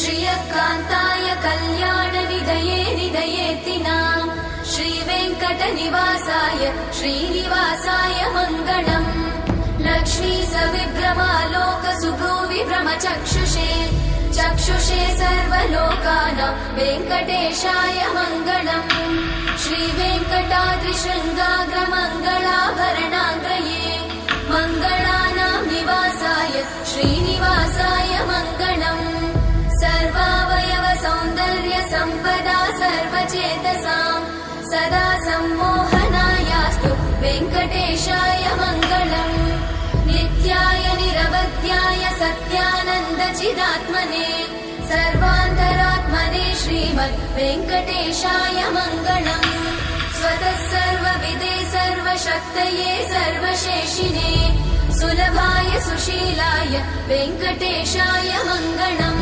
श्रियकान्ताय कल्याणनिधये निधयेतिनाम् श्रीवेङ्कटनिवासाय श्रीनिवासाय मङ्गलम्। लक्ष्मी सविभ्रमालोकसुभ्रूविभ्रमचक्षुषे चक्षुषे सर्वलोकानां वेङ्कटेशाय मङ्गलम्। श्रीवेङ्कटाद्रिशृङ्गाग्रमङ्गलाभरणाङ्गये मङ्गलानां निवासाय श्रीनिवासाय मङ्गलम्। सर्वावयव सौन्दर्य सम्पदा सर्वचेतसां सदा सम्मोहनायास्तु वेङ्कटेशाय मङ्गलम्। नित्याय निरवध्याय सत्यानन्दचिदात्मने सर्वान्तरात्मने श्रीमद् वेङ्कटेशाय मङ्गलम्। स्वतः सर्वविदे सर्वशक्तये सर्वशेषिने सुलभाय सुशीलाय वेङ्कटेशाय मङ्गलम्।